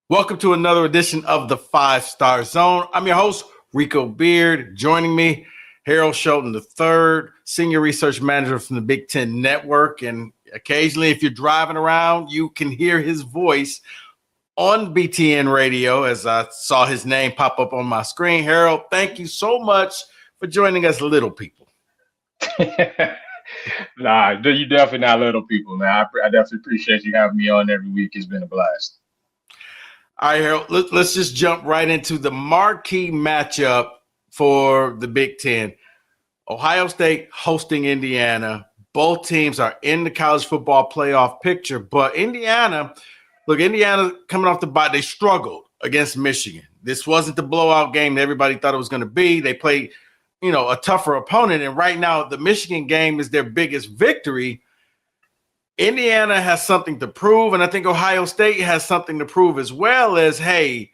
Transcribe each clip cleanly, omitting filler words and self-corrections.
Welcome to another edition of the 5-Star Zone. I'm your host, Rico Beard. Joining me, Harold Shelton III, Senior Research Manager from the Big Ten Network. And occasionally, if you're driving around, you can hear his voice on BTN Radio as I saw his name pop up on my screen. Harold, thank you so much for joining us, little people. Nah, you definitely not little people, man. I definitely appreciate you having me on every week. It's been a blast. All right, Harold, let's just jump right into the marquee matchup for the Big Ten. Ohio State hosting Indiana. Both teams are in the college football playoff picture, but Indiana coming off the bye, they struggled against Michigan. This wasn't the blowout game that everybody thought it was going to be. They played, a tougher opponent, and right now the Michigan game is their biggest victory. Indiana has something to prove, and I think Ohio State has something to prove as well as, hey,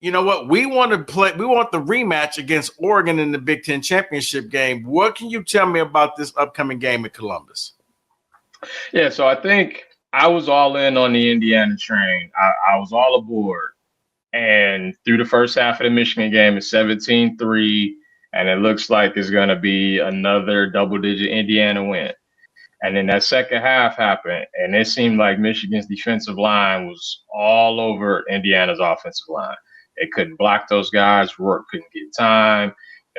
you know what? We want the rematch against Oregon in the Big Ten championship game. What can you tell me about this upcoming game at Columbus? Yeah, so I think I was all in on the Indiana train. I was all aboard. And through the first half of the Michigan game, it's 17-3, and it looks like it's going to be another double-digit Indiana win. And then that second half happened, and it seemed like Michigan's defensive line was all over Indiana's offensive line. They couldn't block those guys. Rourke couldn't get time.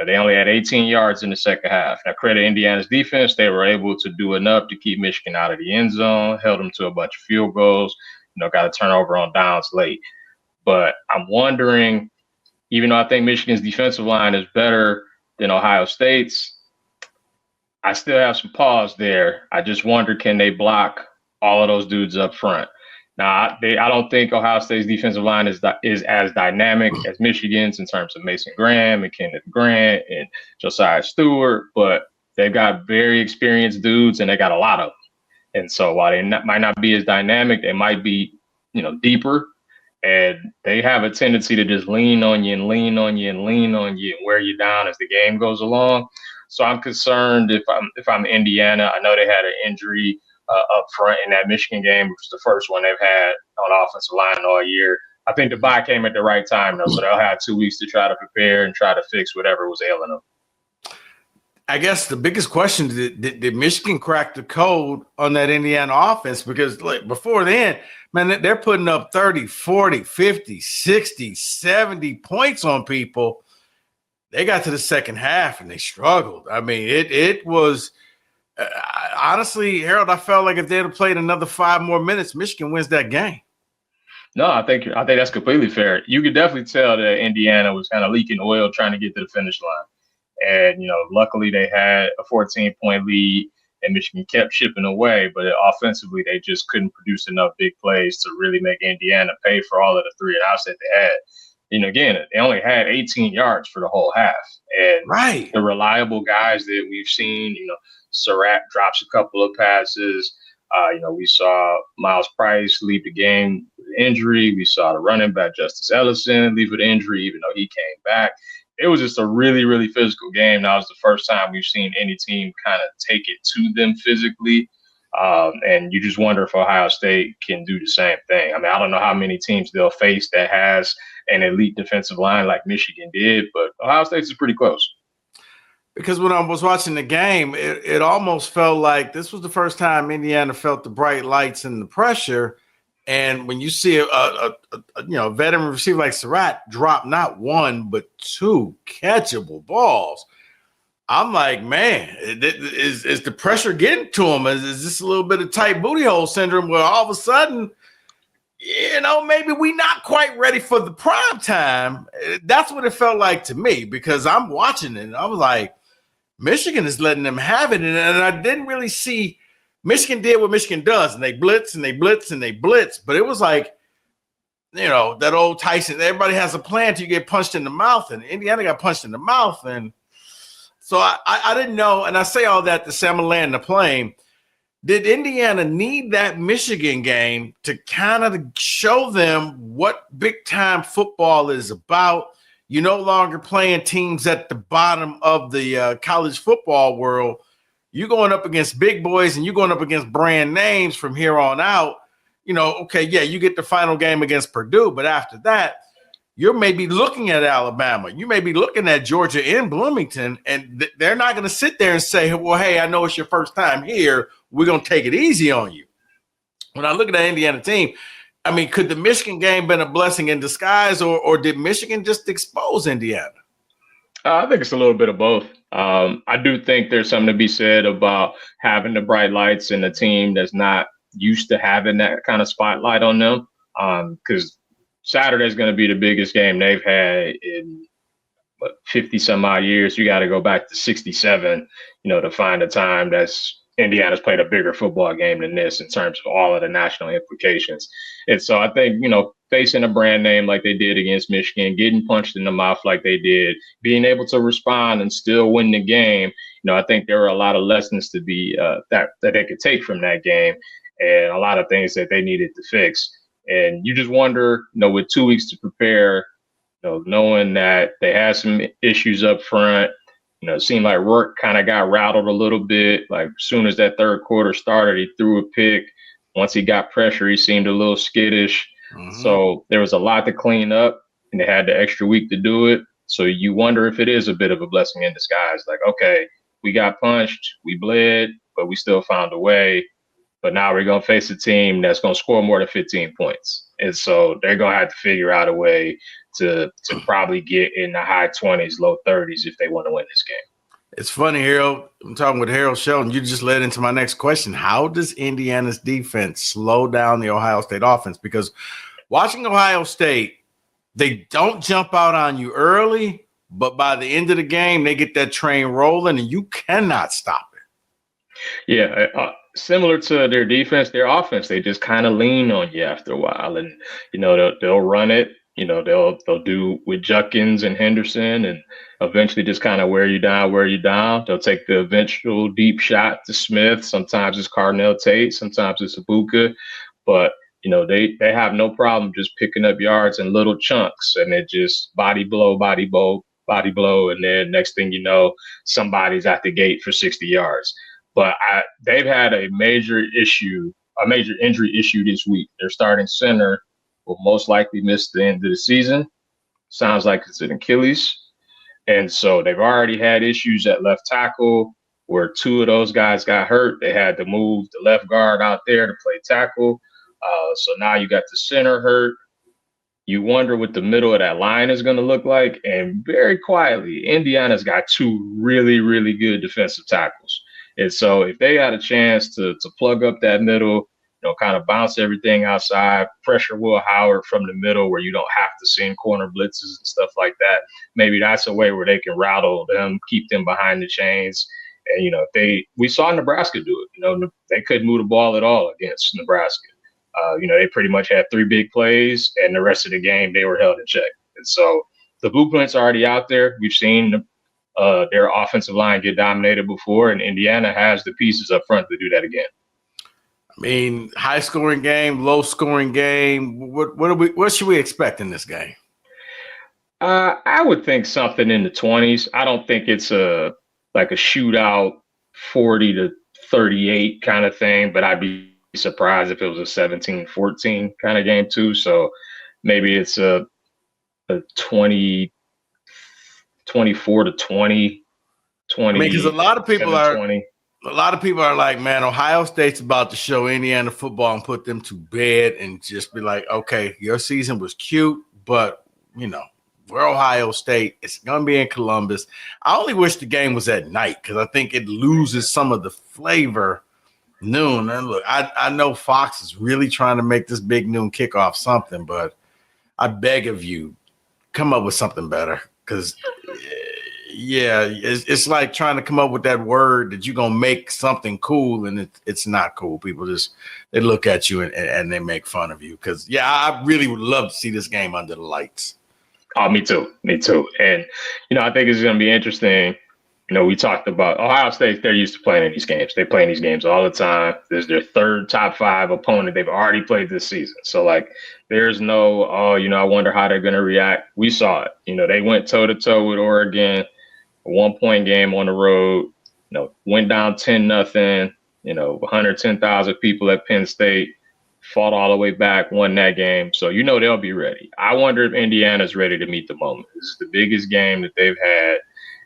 They only had 18 yards in the second half. Now, credit Indiana's defense. They were able to do enough to keep Michigan out of the end zone, held them to a bunch of field goals, got a turnover on downs late. But I'm wondering, even though I think Michigan's defensive line is better than Ohio State's, I still have some pause there. I just wonder, can they block all of those dudes up front? Now, I don't think Ohio State's defensive line is as dynamic as Michigan's in terms of Mason Graham and Kenneth Grant and Josiah Stewart, but they've got very experienced dudes, and they got a lot of them. And so while they might not be as dynamic, they might be, deeper, and they have a tendency to just lean on you and lean on you and lean on you and wear you down as the game goes along. So I'm concerned if I'm Indiana. I know they had an injury up front in that Michigan game, which was the first one they've had on offensive line all year. I think the bye came at the right time, though, so they'll have 2 weeks to try to prepare and try to fix whatever was ailing them. I guess the biggest question, did Michigan crack the code on that Indiana offense? Because before then, man, they're putting up 30, 40, 50, 60, 70 points on people. They got to the second half and they struggled. I mean, it was honestly, Harold, I felt like if they'd have played another 5 more minutes, Michigan wins that game. No, I think that's completely fair. You could definitely tell that Indiana was kind of leaking oil trying to get to the finish line. And, luckily they had a 14-point lead and Michigan kept chipping away, but offensively they just couldn't produce enough big plays to really make Indiana pay for all of the 3 and outs that they had. Again, they only had 18 yards for the whole half. And right. The reliable guys that we've seen, Surratt drops a couple of passes. We saw Miles Price leave the game with injury. We saw the running back, Justice Ellison, leave with injury, even though he came back. It was just a really, really physical game. That was the first time we've seen any team kind of take it to them physically. And you just wonder if Ohio State can do the same thing. I mean, I don't know how many teams they'll face that has an elite defensive line like Michigan did, but Ohio State's is pretty close. Because when I was watching the game, it almost felt like this was the first time Indiana felt the bright lights and the pressure. And when you see a veteran receiver like Surratt drop not 1 but 2 catchable balls, I'm like, man, is the pressure getting to him? Is this a little bit of tight booty hole syndrome where all of a sudden, maybe we're not quite ready for the prime time? That's what it felt like to me, because I'm watching it and I was like, Michigan is letting them have it. And I didn't really see Michigan did what Michigan does, and they blitz and they blitz and they blitz. But it was like, that old Tyson, everybody has a plan till you get punched in the mouth, and Indiana got punched in the mouth. And so I didn't know, and I say all that to say I'm going to land the plane. Did Indiana need that Michigan game to kind of show them what big-time football is about? You're no longer playing teams at the bottom of the college football world. You're going up against big boys, and you're going up against brand names from here on out. okay, yeah, you get the final game against Purdue, but after that, you're maybe looking at Alabama. You may be looking at Georgia in Bloomington, and they're not going to sit there and say, well, hey, I know it's your first time here. We're going to take it easy on you. When I look at that Indiana team, I mean, could the Michigan game been a blessing in disguise, or did Michigan just expose Indiana? I think it's a little bit of both. I do think there's something to be said about having the bright lights and a team that's not used to having that kind of spotlight on them. Because Saturday's going to be the biggest game they've had in 50 some odd years. You got to go back to 67, to find a time that's Indiana's played a bigger football game than this in terms of all of the national implications. And so I think, facing a brand name like they did against Michigan, getting punched in the mouth like they did, being able to respond and still win the game, I think there are a lot of lessons to be that they could take from that game and a lot of things that they needed to fix. And you just wonder, with 2 weeks to prepare, knowing that they had some issues up front, it seemed like Rourke kind of got rattled a little bit. Like as soon as that third quarter started, he threw a pick. Once he got pressure, he seemed a little skittish. Mm-hmm. So there was a lot to clean up, and they had the extra week to do it. So you wonder if it is a bit of a blessing in disguise. Like, okay, we got punched, we bled, but we still found a way. But now we're going to face a team that's going to score more than 15 points. And so they're going to have to figure out a way to probably get in the high 20s, low 30s if they want to win this game. It's funny, Harold. I'm talking with Harold Shelton. You just led into my next question. How does Indiana's defense slow down the Ohio State offense? Because watching Ohio State, they don't jump out on you early, but by the end of the game, they get that train rolling, and you cannot stop it. Yeah, similar to their defense, their offense, they just kind of lean on you after a while, and they'll run it. They'll do with Judkins and Henderson, and eventually just kind of wear you down. They'll take the eventual deep shot to Smith. Sometimes it's Cardinal Tate, sometimes it's Ibuka, but they have no problem just picking up yards in little chunks, and it just body blow, and then next thing you know, somebody's at the gate for 60 yards. But they've had a major injury issue this week. Their starting center will most likely miss the end of the season. Sounds like it's an Achilles. And so they've already had issues at left tackle where two of those guys got hurt. They had to move the left guard out there to play tackle. So now you got the center hurt. You wonder what the middle of that line is going to look like. And very quietly, Indiana's got two really, really good defensive tackles. And so if they had a chance to plug up that middle, kind of bounce everything outside, pressure Will Howard from the middle where you don't have to send corner blitzes and stuff like that, maybe that's a way where they can rattle them, keep them behind the chains. And, we saw Nebraska do it. They couldn't move the ball at all against Nebraska. They pretty much had three big plays, and the rest of the game they were held in check. And so the blueprint's already out there. We've seen their offensive line get dominated before, and Indiana has the pieces up front to do that again. I mean, high scoring game, low scoring game. What should we expect in this game? I would think something in the 20s. I don't think it's a shootout 40-38 kind of thing, but I'd be surprised if it was a 17-14 kind of game too. So maybe it's a 24-20, 20. Because a lot of people are like, man, Ohio State's about to show Indiana football and put them to bed and just be like, okay, your season was cute, but we're Ohio State. It's going to be in Columbus. I only wish the game was at night because I think it loses some of the flavor. Noon. And look, I know Fox is really trying to make this big noon kickoff something, but I beg of you, come up with something better. Because, it's like trying to come up with that word that you're going to make something cool, and it's not cool. People they look at you and they make fun of you. Because, I really would love to see this game under the lights. Oh, me too. And, I think it's going to be interesting. We talked about Ohio State. They're used to playing in these games. They play in these games all the time. This is their third top 5 opponent they've already played this season. So, there's no, I wonder how they're going to react. We saw it. They went toe-to-toe with Oregon, a 1-point game on the road, went down 10-0, 110,000 people at Penn State. fought all the way back, won that game. So they'll be ready. I wonder if Indiana's ready to meet the moment. This is the biggest game that they've had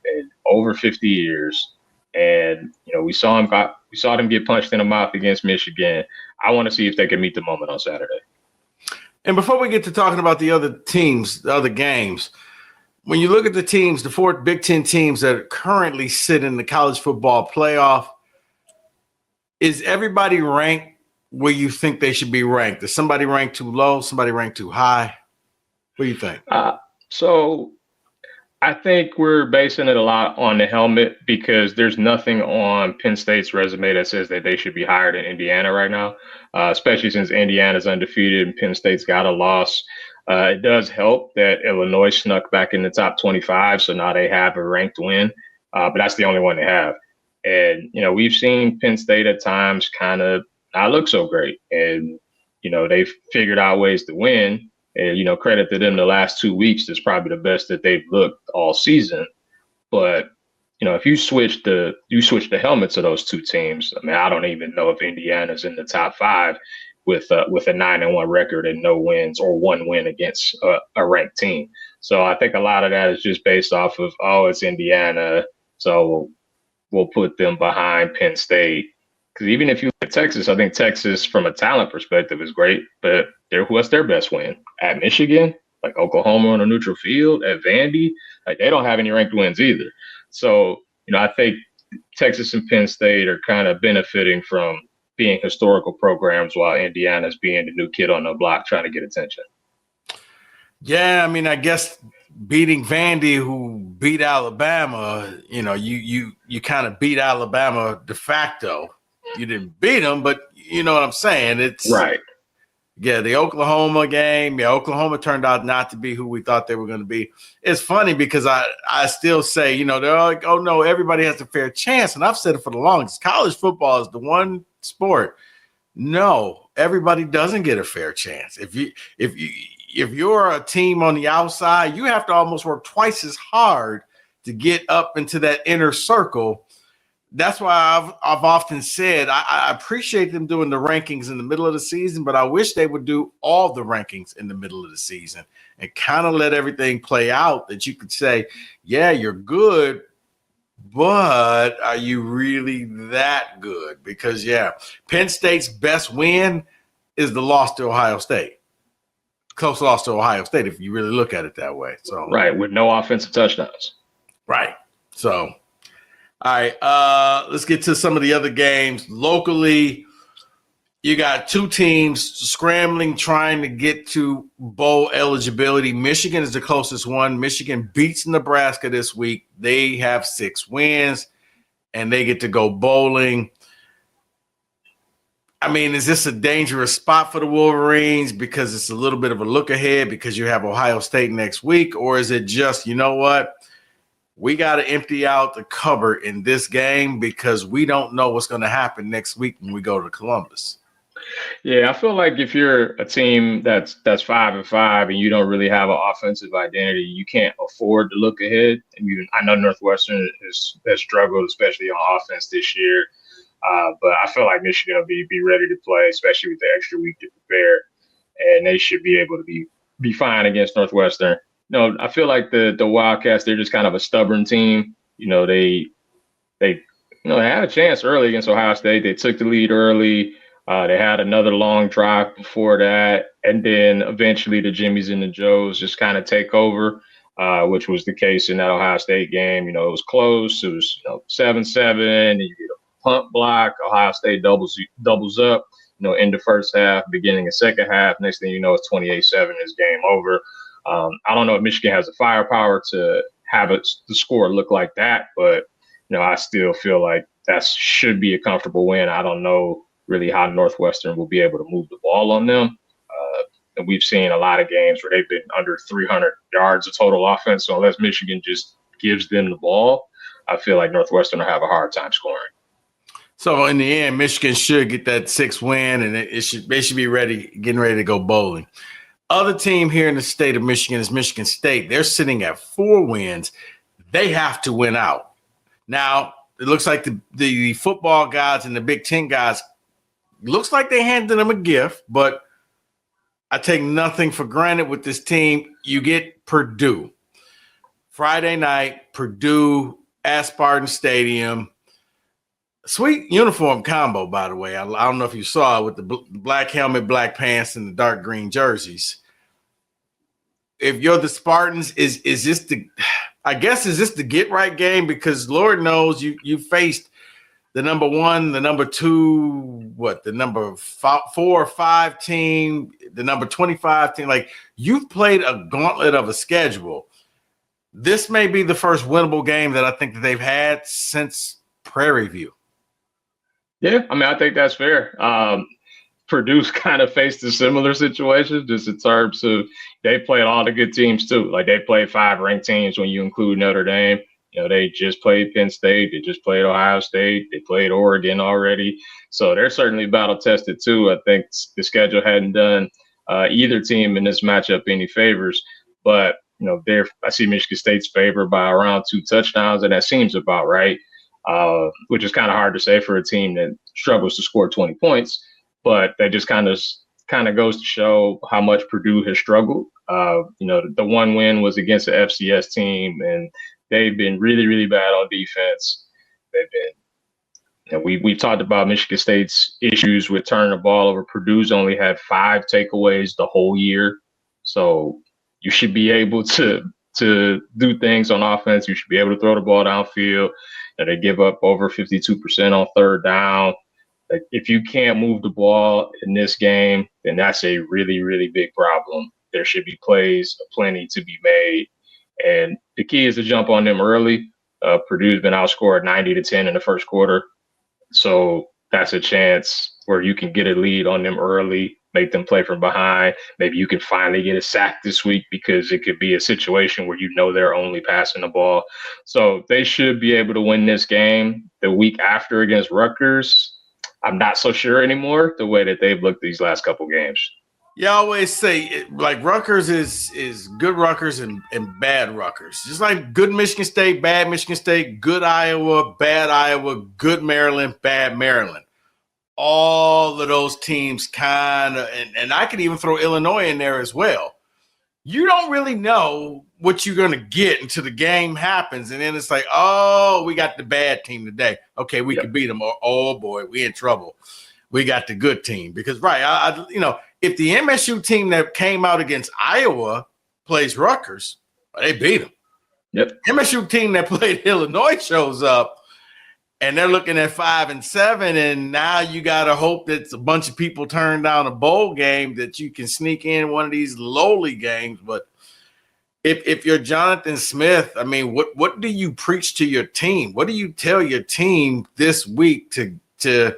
in over 50 years. And we saw them get punched in the mouth against Michigan. I want to see if they can meet the moment on Saturday. And before we get to talking about the other teams, the other games, when you look at the teams, the 4 Big Ten teams that currently sit in the college football playoff, is everybody ranked where you think they should be ranked? Is somebody ranked too low? Somebody ranked too high? What do you think? So I think we're basing it a lot on the helmet because there's nothing on Penn State's resume that says that they should be higher than Indiana right now, especially since Indiana's undefeated and Penn State's got a loss. It does help that Illinois snuck back in the top 25, so now they have a ranked win, but that's the only one they have. And, we've seen Penn State at times kind of not look so great. And, they've figured out ways to win. And, credit to them, the last 2 weeks is probably the best that they've looked all season. But, if you switch the helmets of those two teams, I mean, I don't even know if Indiana's in the top 5 with a 9-1 record and no wins or one win against a ranked team. So I think a lot of that is just based off of, it's Indiana, so we'll put them behind Penn State. Because even if you look at Texas, I think Texas, from a talent perspective, is great. But what's their best win? At Michigan, like Oklahoma on a neutral field, at Vandy, like they don't have any ranked wins either. So, I think Texas and Penn State are kind of benefiting from being historical programs while Indiana's being the new kid on the block trying to get attention. Yeah, I mean, I guess beating Vandy, who beat Alabama, you kind of beat Alabama de facto. You didn't beat them, but you know what I'm saying? It's right. Yeah, the Oklahoma game. Yeah, Oklahoma turned out not to be who we thought they were going to be. It's funny because I still say, they're like, oh no, everybody has a fair chance. And I've said it for the longest. College football is the one sport. No, everybody doesn't get a fair chance. If you're a team on the outside, you have to almost work twice as hard to get up into that inner circle. That's why I've often said I appreciate them doing the rankings in the middle of the season, but I wish they would do all the rankings in the middle of the season and kind of let everything play out, that you could say, yeah, you're good, but are you really that good? Because, yeah, Penn State's best win is the loss to Ohio State. Close loss to Ohio State, if you really look at it that way. So right, with no offensive touchdowns. Right. So, all right, let's get to some of the other games. Locally, you got 2 teams scrambling, trying to get to bowl eligibility. Michigan is the closest one. Michigan beats Nebraska this week. They have 6 wins, and they get to go bowling. I mean, is this a dangerous spot for the Wolverines because it's a little bit of a look ahead because you have Ohio State next week? Or is it just, you know what? We got to empty out the cupboard in this game because we don't know what's going to happen next week when we go to Columbus. Yeah, I feel like if you're a team that's 5-5 and you don't really have an offensive identity, you can't afford to look ahead. And I know Northwestern has struggled, especially on offense this year. But I feel like Michigan will be ready to play, especially with the extra week to prepare, and they should be able to be fine against Northwestern. I feel like the Wildcats, they're just kind of a stubborn team. They had a chance early against Ohio State. They took the lead early. They had another long drive before that, and then eventually the Jimmies and the Joes just kind of take over, which was the case in that Ohio State game. It was close. It was 7-7, and you get a punt block. Ohio State doubles up. In the first half, beginning of second half. Next thing you know, it's 28-7. It's game over. I don't know if Michigan has the firepower to have the score look like that, but I still feel like that should be a comfortable win. I don't know really how Northwestern will be able to move the ball on them. And we've seen a lot of games where they've been under 300 yards of total offense. So unless Michigan just gives them the ball, I feel like Northwestern will have a hard time scoring. So in the end, Michigan should get that 6th win, and they should be getting ready to go bowling. Other team here in the state of Michigan is Michigan State. They're sitting at 4 wins. They have to win out. Now, it looks like the football guys and the Big Ten guys looks like they handed them a gift, but I take nothing for granted with this team. You get Purdue. Friday night, Purdue at Spartan Stadium. Sweet uniform combo, by the way. I don't know if you saw it with the black helmet, black pants, and the dark green jerseys. If you're the Spartans, is this the get right game? Because Lord knows you faced the number 1, the number 2, the number 4 or 5 team, the number 25 team. Like, you've played a gauntlet of a schedule. This may be the first winnable game that I think that they've had since Prairie View. Yeah, I mean, I think that's fair. Purdue's kind of faced a similar situation, just in terms of they played all the good teams too. Like, they played 5 ranked teams when you include Notre Dame. You know, they just played Penn State. They just played Ohio State. They played Oregon already. So they're certainly battle tested too. I think the schedule hadn't done either team in this matchup any favors. But, you know, I see Michigan State's favored by around 2 touchdowns, and that seems about right, which is kind of hard to say for a team that struggles to score 20 points. But that just kind of goes to show how much Purdue has struggled. You know, the one win was against the FCS team, and they've been really, really bad on defense. They've been, you know, we've talked about Michigan State's issues with turning the ball over. Purdue's only had 5 takeaways the whole year. So you should be able to do things on offense. You should be able to throw the ball downfield. And they give up over 52% on third down. Like, if you can't move the ball in this game, then that's a really, really big problem. There should be plays plenty to be made. And the key is to jump on them early. Purdue's been outscored 90-10 in the first quarter. So that's a chance where you can get a lead on them early, make them play from behind. Maybe you can finally get a sack this week, because it could be a situation where you know they're only passing the ball. So they should be able to win this game. The week after against Rutgers, I'm not so sure anymore, the way that they've looked these last couple games. You always say, like, Rutgers is good Rutgers and bad Rutgers. Just like good Michigan State, bad Michigan State, good Iowa, bad Iowa, good Maryland, bad Maryland. All of those teams kind of, and I could even throw Illinois in there as well. You don't really know what you're going to get until the game happens. And then it's like, oh, we got the bad team today. Okay, we can beat them. Or, oh, boy, we in trouble. We got the good team. Because, right, you know, if the MSU team that came out against Iowa plays Rutgers, they beat them. Yep. MSU team that played Illinois shows up, and they're looking at 5-7, and now you got to hope that a bunch of people turn down a bowl game that you can sneak in one of these lowly games. But if you're Jonathan Smith, I mean, what do you preach to your team? What do you tell your team this week to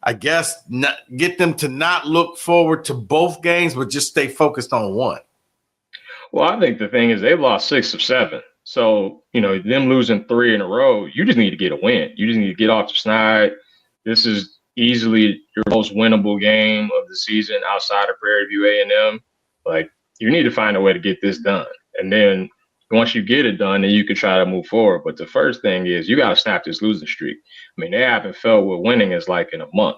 I guess, not, get them to not look forward to both games, but just stay focused on one? Well, I think the thing is they've lost 6 of 7. So, you know, them losing 3 in a row, you just need to get a win. You just need to get off the snide. This is easily your most winnable game of the season outside of Prairie View A&M. Like, you need to find a way to get this done. And then once you get it done, then you can try to move forward. But the first thing is you got to snap this losing streak. I mean, they haven't felt what winning is like in a month.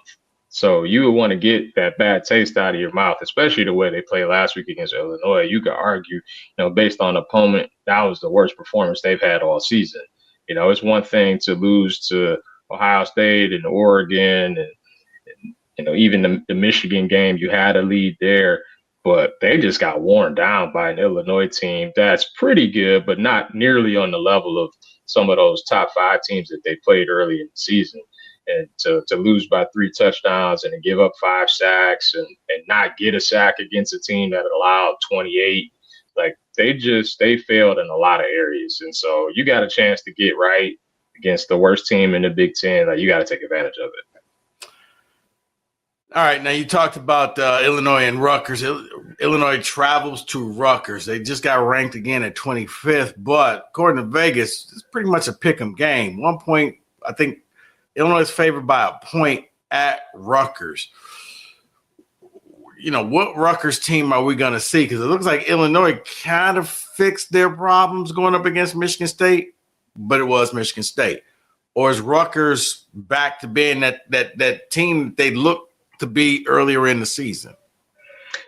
So you would want to get that bad taste out of your mouth, especially the way they played last week against Illinois. You could argue, you know, based on opponent, that was the worst performance they've had all season. You know, it's one thing to lose to Ohio State and Oregon and you know, even the Michigan game, you had a lead there, but they just got worn down by an Illinois team that's pretty good, but not nearly on the level of some of those top 5 teams that they played early in the season. And to lose by 3 touchdowns and to give up 5 sacks and not get a sack against a team that allowed 28, like they failed in a lot of areas. And so you got a chance to get right against the worst team in the Big Ten. Like, you got to take advantage of it. All right, now you talked about Illinois and Rutgers. Illinois travels to Rutgers. They just got ranked again at 25th, but according to Vegas, it's pretty much a pick'em game. 1 point, I think Illinois is favored by a point at Rutgers. You know, what Rutgers team are we going to see? Because it looks like Illinois kind of fixed their problems going up against Michigan State, but it was Michigan State. Or is Rutgers back to being that team that they looked to be earlier in the season?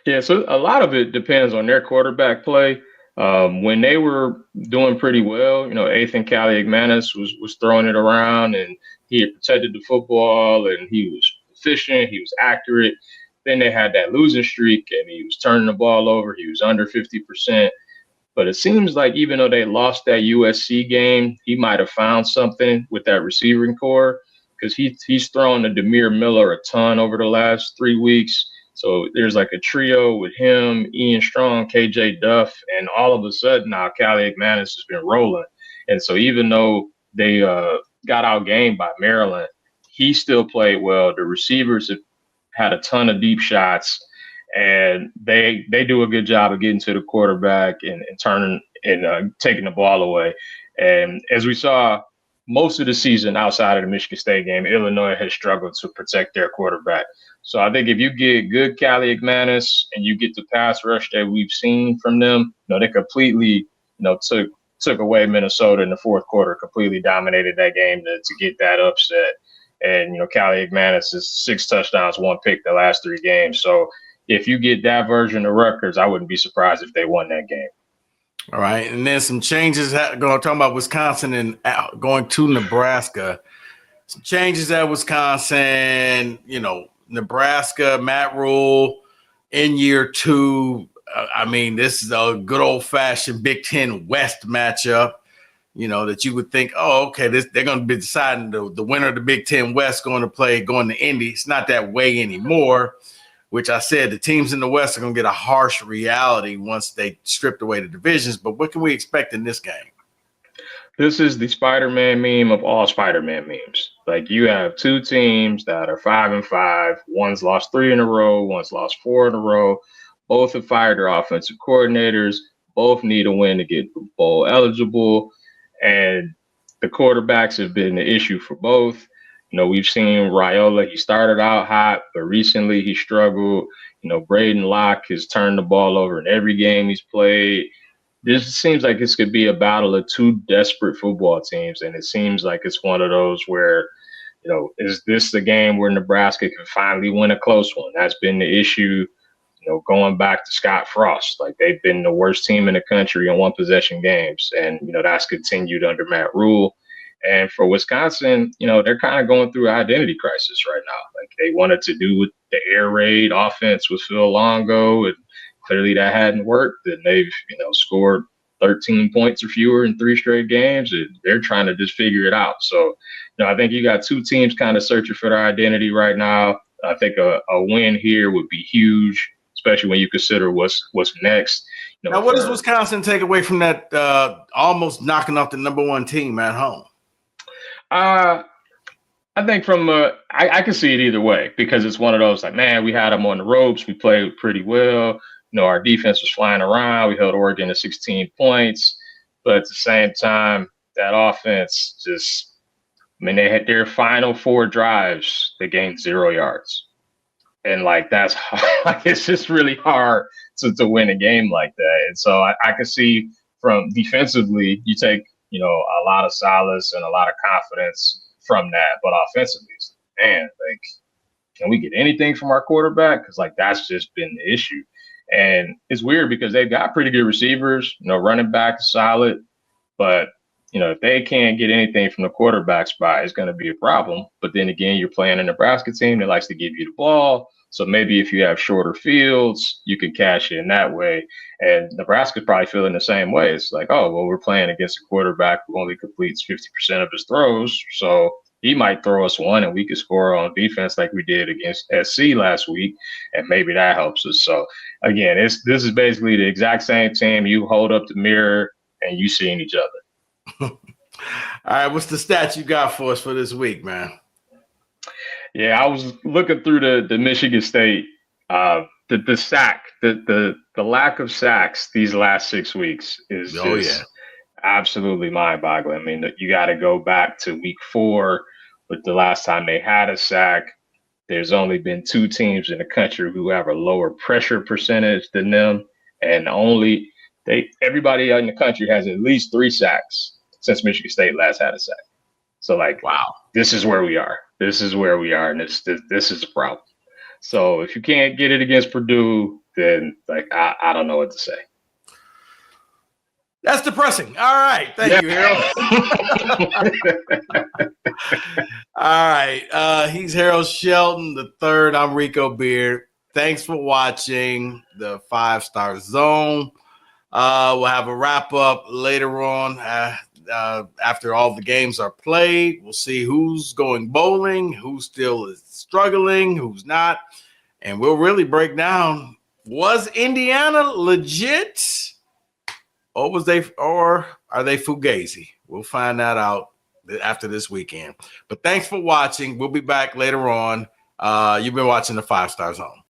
Yeah, so a lot of it depends on their quarterback play. When they were doing pretty well, Ethan Kaliakmanis was throwing it around and he had protected the football and he was efficient, he was accurate. Then they had that losing streak and he was turning the ball over. He was under 50%. But it seems like even though they lost that USC game, he might have found something with that receiving core because he's thrown to Demir Miller a ton over the last 3 weeks. So there's like a trio with him, Ian Strong, KJ Duff, and all of a sudden now Callie McManus has been rolling. And so even though they got outgained by Maryland, he still played well. The receivers have had a ton of deep shots, and they do a good job of getting to the quarterback and turning and taking the ball away. And as we saw most of the season outside of the Michigan State game, Illinois has struggled to protect their quarterback. So I think if you get good Callie McManus and you get the pass rush that we've seen from them, they completely, took away Minnesota in the fourth quarter, completely dominated that game to get that upset. And, Callie McManus is 6 touchdowns, 1 pick the last 3 games. So if you get that version of Rutgers, I wouldn't be surprised if they won that game. All right. And then some changes talking about Wisconsin and going to Nebraska. Some changes at Wisconsin, Nebraska, Matt Rule in year 2. This is a good old-fashioned Big Ten West matchup, that you would think, oh, okay, they're going to be deciding the winner of the Big Ten West going to Indy. It's not that way anymore, which I said the teams in the West are going to get a harsh reality once they stripped away the divisions. But what can we expect in this game? This is the Spider-Man meme of all Spider-Man memes. Like, you have 2 teams that are 5-5. One's lost 3 in a row. One's lost 4 in a row. Both have fired their offensive coordinators. Both need a win to get bowl eligible. And the quarterbacks have been the issue for both. We've seen Raiola. He started out hot, but recently he struggled. Braden Locke has turned the ball over in every game he's played. This seems like this could be a battle of 2 desperate football teams, and it seems like it's one of those where, is this the game where Nebraska can finally win a close one? That's been the issue, going back to Scott Frost. Like, they've been the worst team in the country in one-possession games, and, that's continued under Matt Rule. And for Wisconsin, they're kind of going through an identity crisis right now. Like, they wanted to do with the air raid offense with Phil Longo, and clearly that hadn't worked. And they've, scored 13 points or fewer in 3 straight games. And they're trying to just figure it out. So, I think you got 2 teams kind of searching for their identity right now. I think a win here would be huge, especially when you consider what's next. Now, what does Wisconsin take away from that almost knocking off the number 1 team at home? I think I can see it either way, because it's one of those like, man, we had them on the ropes. We played pretty well. Our defense was flying around. We held Oregon to 16 points. But at the same time, that offense just, they had their final 4 drives, they gained 0 yards. And that's like, it's just really hard to win a game like that. And so I can see from defensively, you take, a lot of solace and a lot of confidence from that. But offensively, it's like, man, can we get anything from our quarterback? Because that's just been the issue. And it's weird because they've got pretty good receivers, running back is solid. But, if they can't get anything from the quarterback spot, it's going to be a problem. But then again, you're playing a Nebraska team that likes to give you the ball. So maybe if you have shorter fields, you can cash in that way. And Nebraska's probably feeling the same way. It's like, oh, well, we're playing against a quarterback who only completes 50% of his throws. So he might throw us one and we could score on defense like we did against SC last week. And maybe that helps us. So, again, this is basically the exact same team. You hold up the mirror and you seeing each other. All right. What's the stats you got for us for this week, man? Yeah, I was looking through the Michigan State, the sack, the lack of sacks these last 6 weeks is absolutely mind-boggling. I mean, you got to go back to week 4 with the last time they had a sack. There's only been 2 teams in the country who have a lower pressure percentage than them, and everybody in the country has at least 3 sacks since Michigan State last had a sack. So, wow, this is where we are. This is where we are, and this is a problem. So if you can't get it against Purdue, then like I don't know what to say. That's depressing. All right. Thank you, Harold. All right. He's Harold Shelton the third. I'm Rico Beard. Thanks for watching the 5-Star Zone. We'll have a wrap up later on after all the games are played. We'll see who's going bowling, who still is struggling, who's not. And we'll really break down, was Indiana legit? Or are they fugazi? We'll find that out after this weekend. But thanks for watching. We'll be back later on. You've been watching the 5-Star Zone.